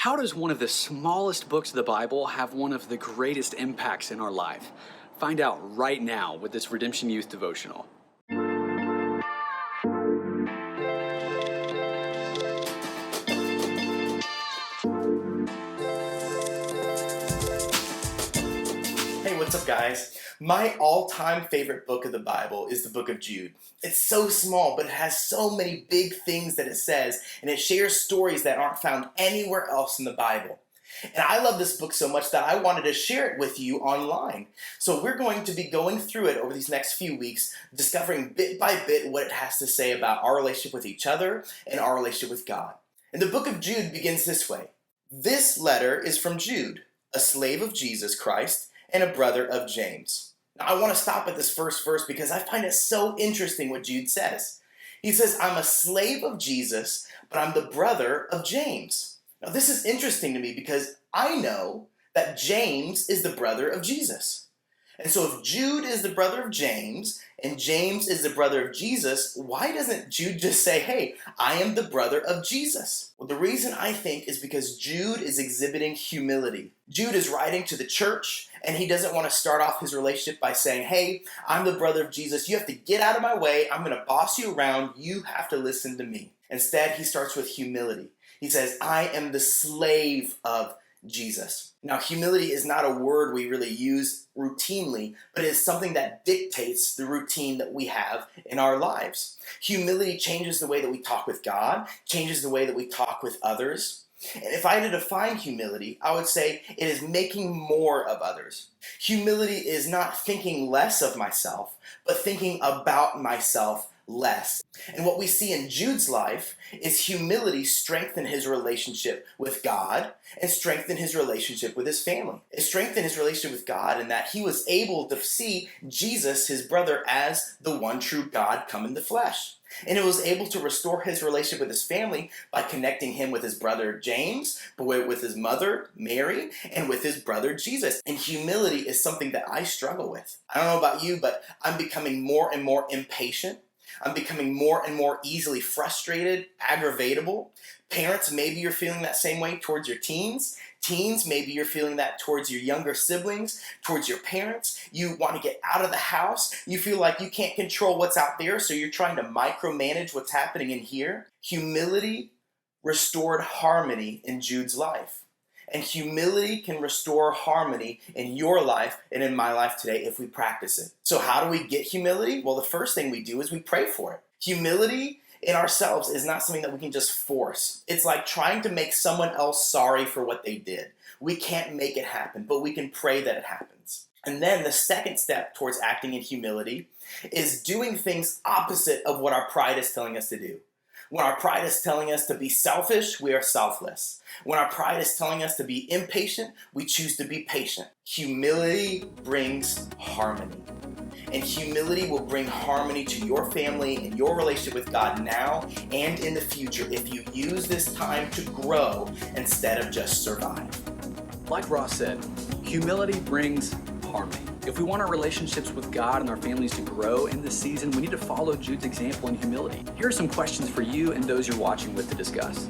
How does one of the smallest books of the Bible have one of the greatest impacts in our life? Find out right now with this Redemption Youth Devotional. Hey, what's up, guys? My all-time favorite book of the Bible is the book of Jude. It's so small, but it has so many big things that it says, and it shares stories that aren't found anywhere else in the Bible. And I love this book so much that I wanted to share it with you online. So we're going to be going through it over these next few weeks, discovering bit by bit what it has to say about our relationship with each other and our relationship with God. And the book of Jude begins this way. This letter is from Jude, a slave of Jesus Christ, and a brother of James. Now, I want to stop at this first verse because I find it so interesting what Jude says. He says, I'm a slave of Jesus, but I'm the brother of James. Now, this is interesting to me because I know that James is the brother of Jesus. And so if Jude is the brother of James and James is the brother of Jesus, why doesn't Jude just say, hey, I am the brother of Jesus? Well, the reason I think is because Jude is exhibiting humility. Jude is writing to the church, and he doesn't want to start off his relationship by saying, hey, I'm the brother of Jesus. You have to get out of my way. I'm going to boss you around. You have to listen to me. Instead, he starts with humility. He says, I am the slave of Jesus. Now, humility is not a word we really use routinely, but it is something that dictates the routine that we have in our lives. Humility changes the way that we talk with God, changes the way that we talk with others. And if I had to define humility, I would say it is making more of others. Humility is not thinking less of myself, but thinking about myself less. And what we see in Jude's life is humility strengthen his relationship with God and strengthen his relationship with his family. It strengthened his relationship with God in that he was able to see Jesus, his brother, as the one true God come in the flesh. And it was able to restore his relationship with his family by connecting him with his brother James, but with his mother Mary, and with his brother Jesus. And humility is something that I struggle with. I don't know about you, but I'm becoming more and more impatient. I'm becoming more and more easily frustrated, aggravatable. Parents, maybe you're feeling that same way towards your teens. Teens, maybe you're feeling that towards your younger siblings, towards your parents. You want to get out of the house. You feel like you can't control what's out there, so you're trying to micromanage what's happening in here. Humility restored harmony in Jude's life. And humility can restore harmony in your life and in my life today if we practice it. So how do we get humility? Well, the first thing we do is we pray for it. Humility in ourselves is not something that we can just force. It's like trying to make someone else sorry for what they did. We can't make it happen, but we can pray that it happens. And then the second step towards acting in humility is doing things opposite of what our pride is telling us to do. When our pride is telling us to be selfish, we are selfless. When our pride is telling us to be impatient, we choose to be patient. Humility brings harmony. And humility will bring harmony to your family and your relationship with God now and in the future if you use this time to grow instead of just survive. Like Ross said, humility brings harmony. If we want our relationships with God and our families to grow in this season, we need to follow Jude's example in humility. Here are some questions for you and those you're watching with to discuss.